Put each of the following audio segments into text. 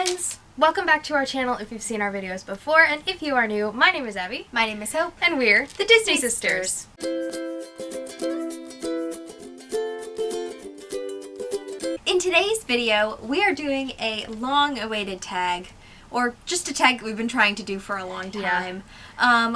friends! Welcome back to our channel if you've seen our videos before, and if you are new, my name is Abby. My name is Hope. And we're the Disney Sisters. In today's video, we are doing a long-awaited tag, or just a tag that we've been trying to do for a long time.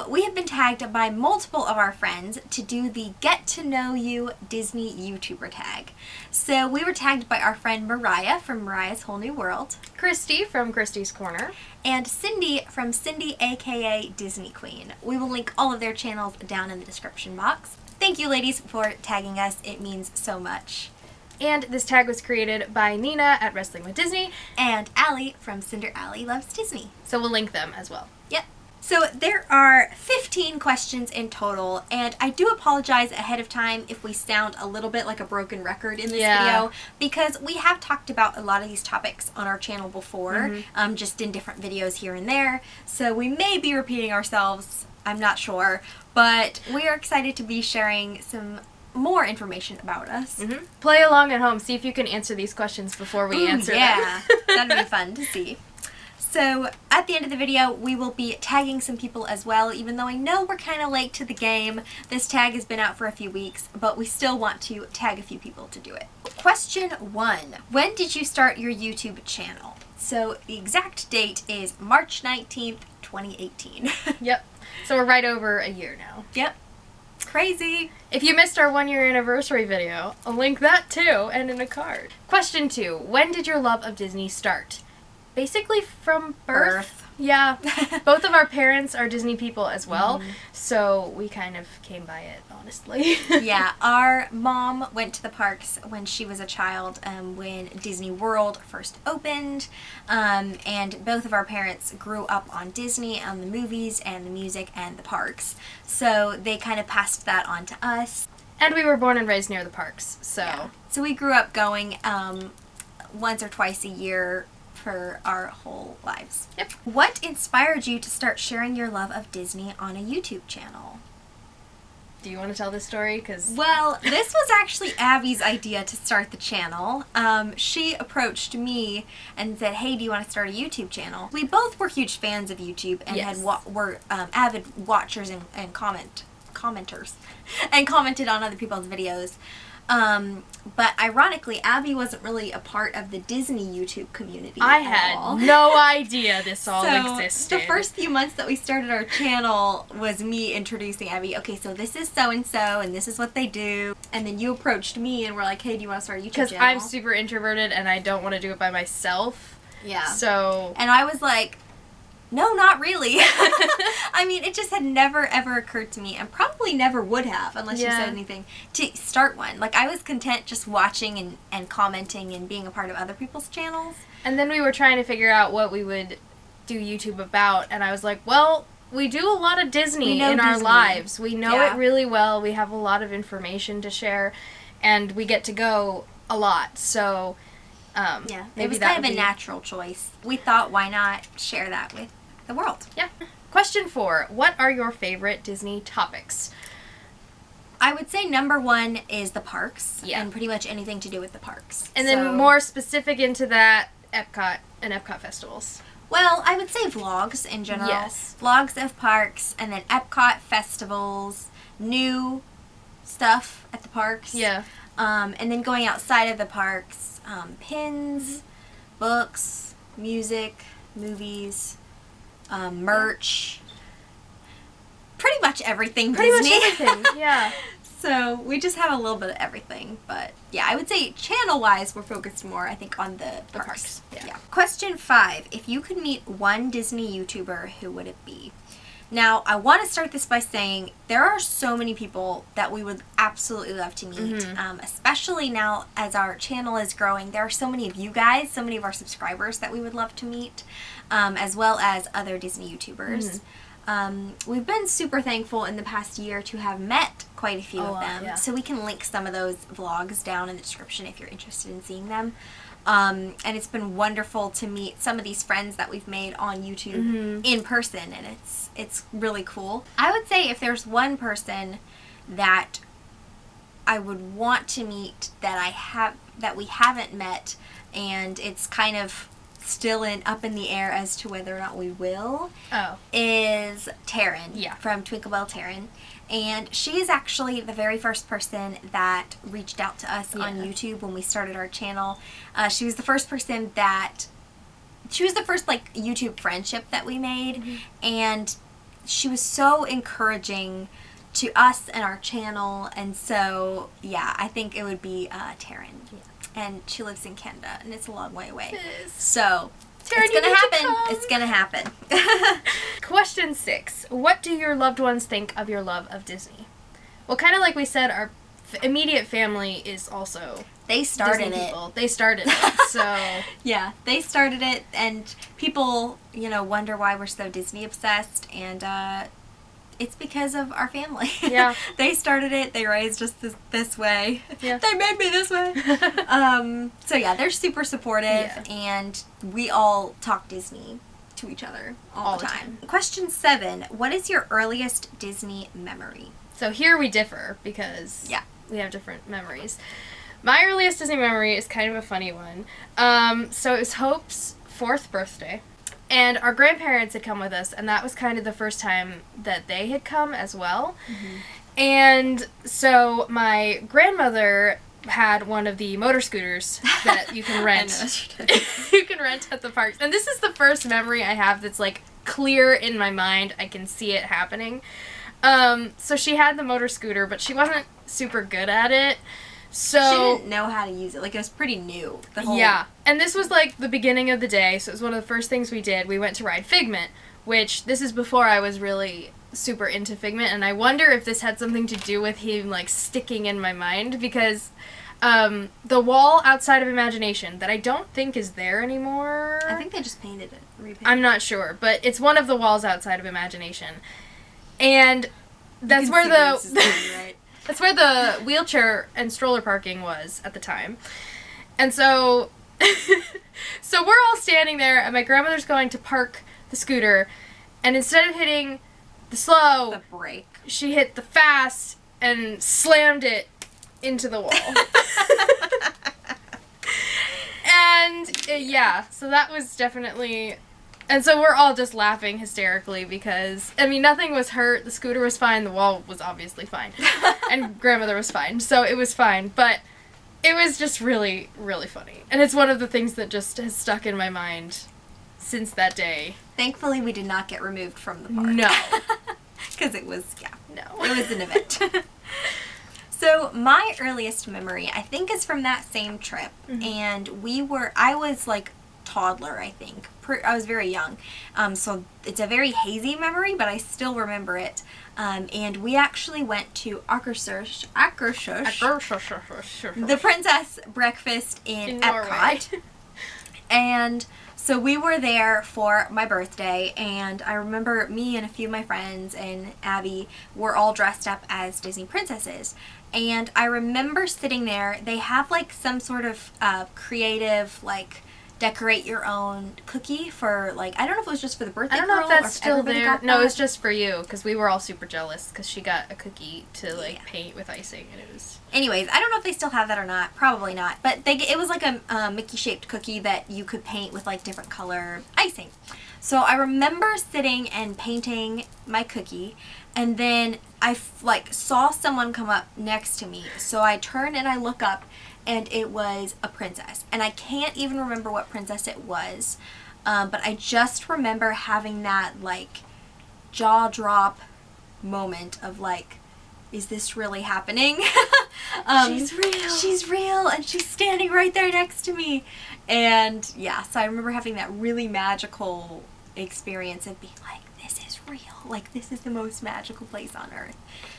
We have been tagged by multiple of our friends to do the Get to Know You Disney YouTuber tag. So we were tagged by our friend Mariah from Mariah's Whole New World, Christy from Christy's Corner, and Cindy from Cindy aka Disney Queen. We will link all of their channels down in the description box. Thank you ladies for tagging us, it means so much. And this tag was created by Nina at Wrestling with Disney and Allie from Cinder Alley Loves Disney. So we'll link them as well. Yep. So there are 15 questions in total, and I do apologize ahead of time if we sound a little bit like a broken record in this video, because we have talked about a lot of these topics on our channel before, just in different videos here and there, so we may be repeating ourselves, I'm not sure, but we are excited to be sharing some more information about us. Play along at home, see if you can answer these questions before we answer them. Yeah, that'd be fun to see. So at the end of the video, we will be tagging some people as well, even though I know we're kind of late to the game. This tag has been out for a few weeks, but we still want to tag a few people to do it. Question 1. When did you start your YouTube channel? So the exact date is March 19th, 2018. Yep. So we're right over a year now. Yep. Crazy. If you missed our 1-year anniversary video, I'll link that too, and in a card. Question 2. When did your love of Disney start? Basically from birth. Yeah. Both of our parents are Disney people as well, so we kind of came by it, honestly. Yeah, our mom went to the parks when she was a child, when Disney World first opened, and both of our parents grew up on Disney, on the movies and the music and the parks, so they kind of passed that on to us. And we were born and raised near the parks, so... Yeah. So we grew up going once or twice a year for our whole lives. Yep. What inspired you to start sharing your love of Disney on a YouTube channel? Do you want to tell this story? Well, this was actually Abby's idea to start the channel. She approached me and said, hey, do you want to start a YouTube channel? We both were huge fans of YouTube and were avid watchers and commenters and commented on other people's videos. But ironically, Abby wasn't really a part of the Disney YouTube community I had no idea this all existed. The first few months that we started our channel was me introducing Abby. Okay, so this is so-and-so, and this is what they do. And then you approached me and were like, hey, do you want to start a YouTube channel? Because I'm super introverted and I don't want to do it by myself. Yeah. So... And I was like, no, not really. I mean, it just had never ever occurred to me, and probably never would have unless you said anything, to start one. Like, I was content just watching and commenting and being a part of other people's channels. And then we were trying to figure out what we would do YouTube about, and I was like, well, we do a lot of Disney in our lives. We know it really well. We have a lot of information to share, and we get to go a lot, so... it was kind of a natural choice. We thought, why not share that with the world? Yeah. Question 4. What are your favorite Disney topics? I would say number 1 is the parks, and pretty much anything to do with the parks. And then more specific into that, Epcot and Epcot festivals. Well, I would say vlogs in general. Yes. Vlogs of parks, and then Epcot festivals, new stuff at the parks. Yeah. And then going outside of the parks, pins, books, music, movies, merch, pretty much everything Disney. Pretty much everything, yeah. So we just have a little bit of everything, but yeah, I would say channel-wise we're focused more, I think, on the parks. Yeah. Question 5. If you could meet one Disney YouTuber, who would it be? Now, I want to start this by saying there are so many people that we would absolutely love to meet, especially now as our channel is growing. There are so many of you guys, so many of our subscribers that we would love to meet, as well as other Disney YouTubers. We've been super thankful in the past year to have met quite a few of them, so we can link some of those vlogs down in the description if you're interested in seeing them. And it's been wonderful to meet some of these friends that we've made on YouTube in person, and it's really cool. I would say if there's one person that I would want to meet that we haven't met, and it's kind of still up in the air as to whether or not we will, Oh. is Taryn. Yeah. From TwinkleBell Taryn. And she is actually the very first person that reached out to us on YouTube when we started our channel. She was the first person that... She was the first, like, YouTube friendship that we made. Mm-hmm. And she was so encouraging to us and our channel. And so, yeah, I think it would be Taryn. Yeah. And she lives in Canada, and it's a long way away. It is. So... Taryn, it's gonna happen. It's gonna happen. Question 6. What do your loved ones think of your love of Disney? Well, kind of like we said, our immediate family is also They started Disney people. They started it, so... Yeah, they started it, and people, you know, wonder why we're so Disney obsessed, and it's because of our family. Yeah. They started it, they raised us this way. Yeah. They made me this way. So yeah, they're super supportive, and we all talk Disney to each other all the time. Question 7. What is your earliest Disney memory? So here we differ, because we have different memories. My earliest Disney memory is kind of a funny one. So it was Hope's 4th birthday. And our grandparents had come with us, and that was kind of the first time that they had come as well. Mm-hmm. And so my grandmother had one of the motor scooters that you can rent. You can rent at the parks. And this is the first memory I have that's, like, clear in my mind. I can see it happening. So she had the motor scooter, but she wasn't super good at it. So she didn't know how to use it. Like, it was pretty new. Yeah. And this was, like, the beginning of the day, so it was one of the first things we did. We went to ride Figment, which this is before I was really super into Figment, and I wonder if this had something to do with him, like, sticking in my mind, because the wall outside of Imagination, that I don't think is there anymore. I think they just painted it. Repainted. I'm not sure, but it's one of the walls outside of Imagination. And that's where that's where the wheelchair and stroller parking was at the time. And so so we're all standing there, and my grandmother's going to park the scooter, and instead of hitting the slow, the brake, she hit the fast and slammed it into the wall. And so that was definitely... And so we're all just laughing hysterically because, I mean, nothing was hurt. The scooter was fine. The wall was obviously fine. And grandmother was fine. So it was fine. But it was just really, really funny. And it's one of the things that just has stuck in my mind since that day. Thankfully, we did not get removed from the park. No. Because it was, no. It was an event. So my earliest memory, I think, is from that same trip. Mm-hmm. And I was, like, toddler, I think. I was very young. So it's a very hazy memory, but I still remember it. And we actually went to Akershus, the princess breakfast in Epcot. And so we were there for my birthday, and I remember me and a few of my friends and Abby were all dressed up as Disney princesses. And I remember sitting there. They have, like, some sort of creative, like, decorate your own cookie for, like, I don't know if it was just for the birthday girl. I don't know if that's still there. No, it was just for you, because we were all super jealous, because she got a cookie to, like, paint with icing, and it was... Anyways, I don't know if they still have that or not. Probably not. But it was like a Mickey-shaped cookie that you could paint with, like, different color icing. So I remember sitting and painting my cookie, and then I, like, saw someone come up next to me. So I turn and I look up, and it was a princess. And I can't even remember what princess it was. But I just remember having that, like, jaw drop moment of, like, is this really happening? She's real. She's real, and she's standing right there next to me. And, yeah, so I remember having that really magical experience of being like, this is real. Like, this is the most magical place on earth.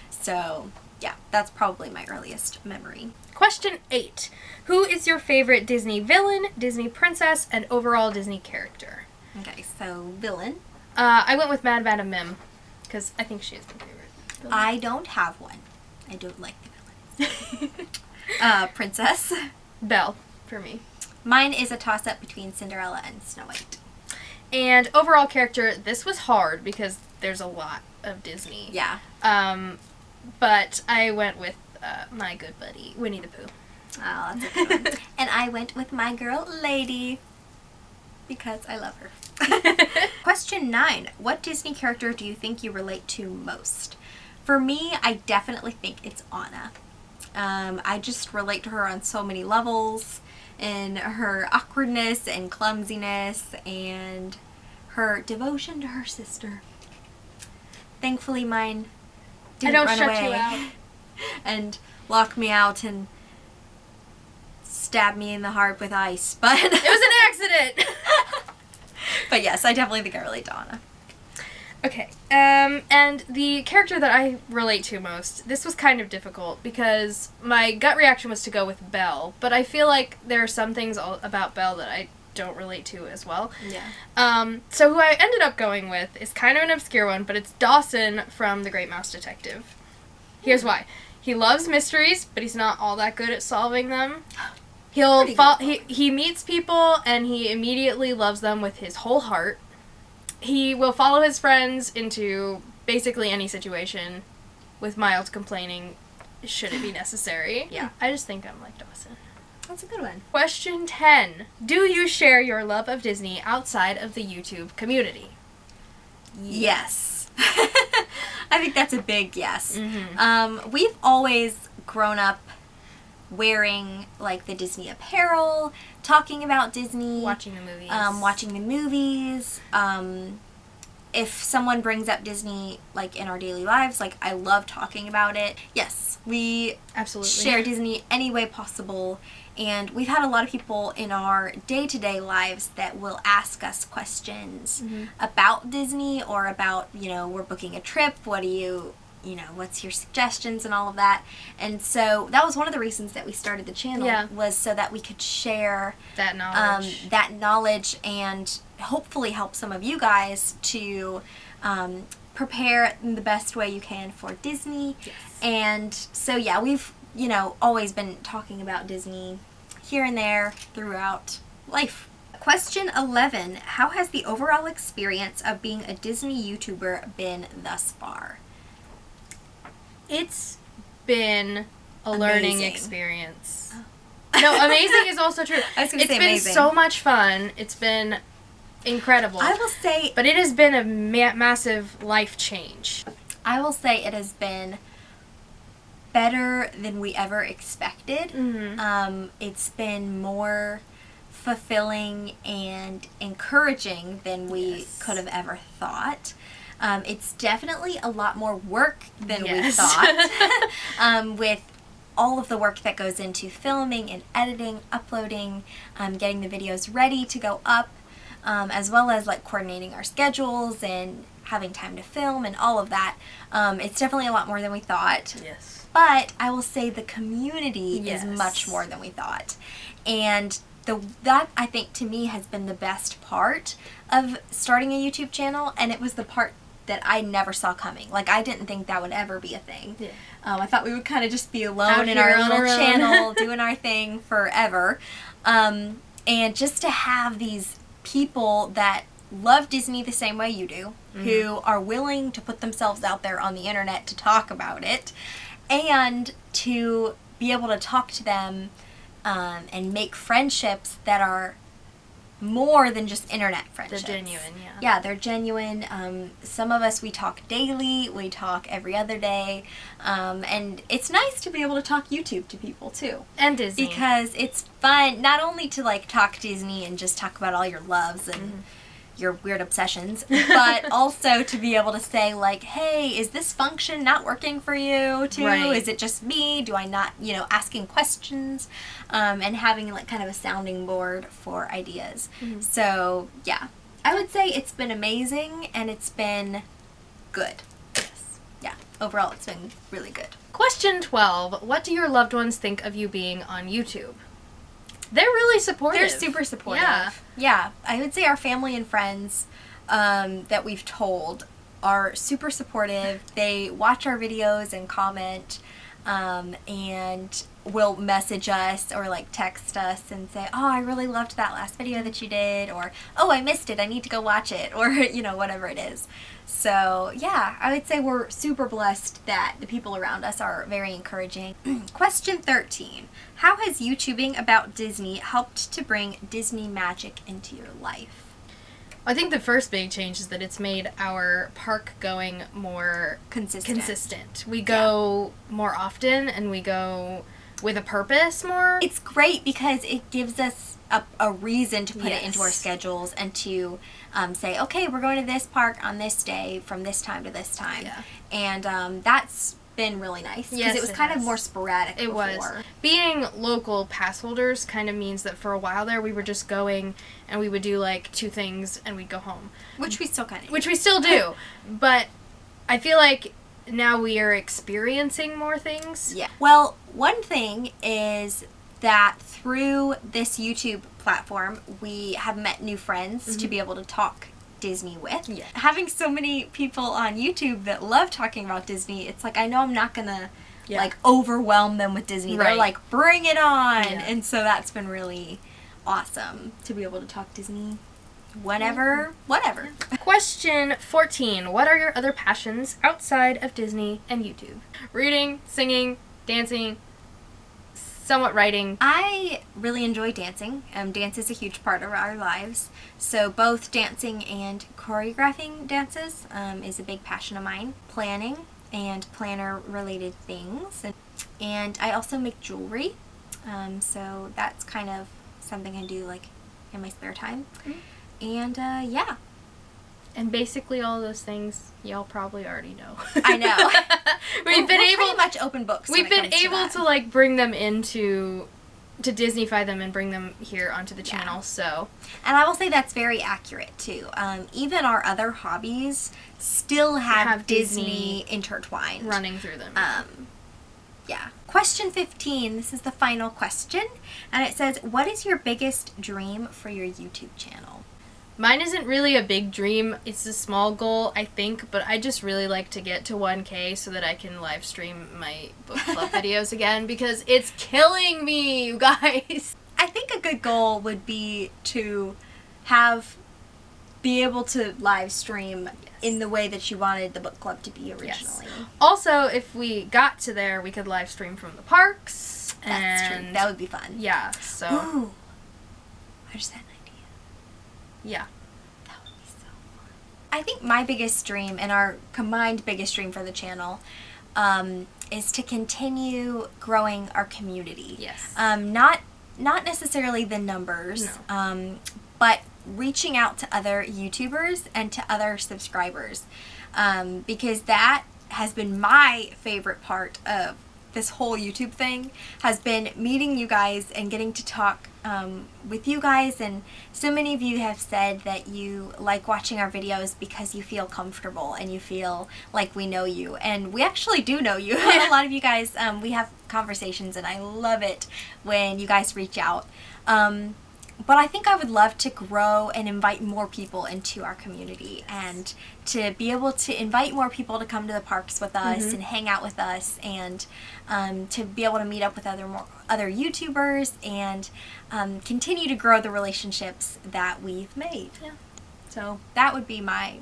So... yeah, that's probably my earliest memory. Question 8. Who is your favorite Disney villain, Disney princess, and overall Disney character? Okay, so villain. I went with Mad Madam Mim, because I think she is my favorite villain. I don't have one. I don't like the villains. Princess. Belle, for me. Mine is a toss-up between Cinderella and Snow White. And overall character, this was hard, because there's a lot of Disney. Yeah. But I went with my good buddy, Winnie the Pooh. Oh, that's a good one. And I went with my girl, Lady. because I love her. Question 9. What Disney character do you think you relate to most? For me, I definitely think it's Anna. I just relate to her on so many levels, and her awkwardness and clumsiness and her devotion to her sister. Thankfully, mine didn't run away you out. and lock me out and stab me in the heart with ice, but it was an accident. But yes, I definitely think I relate to Anna. Okay, and the character that I relate to most, this was kind of difficult because my gut reaction was to go with Belle, but I feel like there are some things about Belle that I don't relate to as well. Yeah. So who I ended up going with is kind of an obscure one, but it's Dawson from The Great Mouse Detective. Here's why. He loves mysteries, but he's not all that good at solving them. He meets people and he immediately loves them with his whole heart. He will follow his friends into basically any situation with mild complaining should it be necessary. Yeah. I just think I'm like Dawson. That's a good one. Question 10. Do you share your love of Disney outside of the YouTube community? Yes. I think that's a big yes. Mm-hmm. We've always grown up wearing like the Disney apparel, talking about Disney, Watching the movies. watching the movies. If someone brings up Disney like in our daily lives, like I love talking about it. Yes, we Absolutely share Disney any way possible. And we've had a lot of people in our day-to-day lives that will ask us questions about Disney or about, you know, we're booking a trip, what do you know, what's your suggestions and all of that. And so that was one of the reasons that we started the channel, was so that we could share that knowledge. And hopefully help some of you guys to prepare in the best way you can for Disney. Yes. And so yeah, we've, you know, always been talking about Disney here and there throughout life. Question 11. How has the overall experience of being a Disney YouTuber been thus far? It's been a learning experience. Oh. No, amazing is also true. I was going to say amazing. It's been so much fun. It's been incredible. I will say... But it has been a massive life change. I will say it has been better than we ever expected. It's been more fulfilling and encouraging than we could have ever thought. It's definitely a lot more work than we thought, with all of the work that goes into filming and editing, uploading, getting the videos ready to go up, as well as like coordinating our schedules and having time to film and all of that. It's definitely a lot more than we thought. Yes. But I will say the community is much more than we thought. And that, I think, to me has been the best part of starting a YouTube channel, and it was the part that I never saw coming. Like, I didn't think that would ever be a thing. Yeah. I thought we would kind of just be alone in our little channel doing our thing forever. And just to have these people that love Disney the same way you do, who are willing to put themselves out there on the internet to talk about it, and to be able to talk to them and make friendships that are more than just internet friendships. They're genuine, yeah. Yeah, they're genuine. Some of us, we talk daily, we talk every other day, and it's nice to be able to talk YouTube to people too. And Disney. Because it's fun, not only to like talk Disney and just talk about all your loves and your weird obsessions, but also to be able to say like, hey, is this function not working for you too? Right. Is it just me? Do I not, you know, asking questions, and having like kind of a sounding board for ideas. So yeah, I would say it's been amazing and it's been good. Yes. Yeah, overall it's been really good. Question 12. What do your loved ones think of you being on YouTube? They're really supportive. They're super supportive. Yeah. Yeah, I would say our family and friends that we've told are super supportive. They watch our videos and comment, and will message us or like text us and say, oh, I really loved that last video that you did, or oh, I missed it, I need to go watch it, or you know, whatever it is. So yeah, I would say we're super blessed that the people around us are very encouraging. Question 13. How has YouTubing about Disney helped to bring Disney magic into your life? I think the first big change is that it's made our park going more consistent. We go more often, and we go with a purpose more. It's great because it gives us a reason to put it into our schedules and to say, okay, we're going to this park on this day from this time to this time. Yeah. And that's been really nice because it was kind of more sporadic before. It was. Being local pass holders kind of means that for a while there we were just going and we would do like 2 things and we'd go home. Which we still kind of do. Which we still do. But I feel like now we are experiencing more things. Yeah. Well, one thing is that through this YouTube platform, we have met new friends to be able to talk Disney with. Yeah. Having so many people on YouTube that love talking about Disney, it's like I know I'm not gonna like overwhelm them with Disney. They're like, bring it on. And so that's been really awesome to be able to talk Disney whenever, whatever. Question 14. What are your other passions outside of Disney and YouTube? Reading, singing, dancing, somewhat writing. I really enjoy dancing. Dance is a huge part of our lives. So both dancing and choreographing dances is a big passion of mine. Planning and planner related things. And I also make jewelry. So that's kind of something I do like in my spare time. And yeah. And basically all those things y'all probably already know. I know. We've been able pretty much open books. We've been able to like bring them into to Disneyfy them and bring them here onto the channel. So, and I will say that's very accurate too. Even our other hobbies still have Disney intertwined, running through them. Yeah. Question 15. This is the final question, and it says, "What is your biggest dream for your YouTube channel?" Mine isn't really a big dream. It's a small goal, I think, but I just really like to get to 1K so that I can live stream my book club videos again because it's killing me, you guys. I think a good goal would be to be able to live stream in the way that you wanted the book club to be originally. Yes. Also, if we got to there, we could live stream from the parks. That's true. That would be fun. Yeah, so. Ooh. I just had an idea. Yeah. That would be so fun. I think my biggest dream and our combined biggest dream for the channel is to continue growing our community. Yes. Not necessarily the numbers, but reaching out to other YouTubers and to other subscribers, because that has been my favorite part of this whole YouTube thing, has been meeting you guys and getting to talk with you guys. And so many of you have said that you like watching our videos because you feel comfortable and you feel like we know you, and we actually do know you. A lot of you guys, we have conversations, and I love it when you guys reach out. But I think I would love to grow and invite more people into our community, and to be able to invite more people to come to the parks with us and hang out with us, and to be able to meet up with other YouTubers and continue to grow the relationships that we've made. Yeah. So that would be my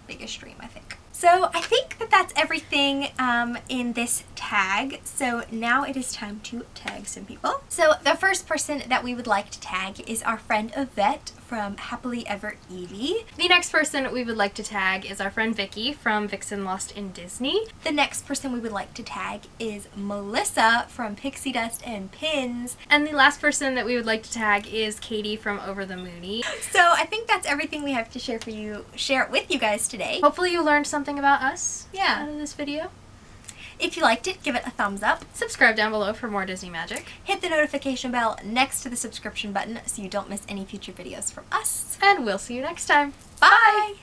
biggest dream, I think. So I think that that's everything in this tag. So now it is time to tag some people. So the first person that we would like to tag is our friend Yvette from Happily Ever Evie. The next person we would like to tag is our friend Vicky from Vixen Lost in Disney. The next person we would like to tag is Melissa from Pixie Dust and Pins. And the last person that we would like to tag is Katie from Over the Moony. So I think that's everything we have to share with you guys today. Hopefully you learned something about us out of this video. If you liked it, give it a thumbs up. Subscribe down below for more Disney magic. Hit the notification bell next to the subscription button so you don't miss any future videos from us. And we'll see you next time. Bye!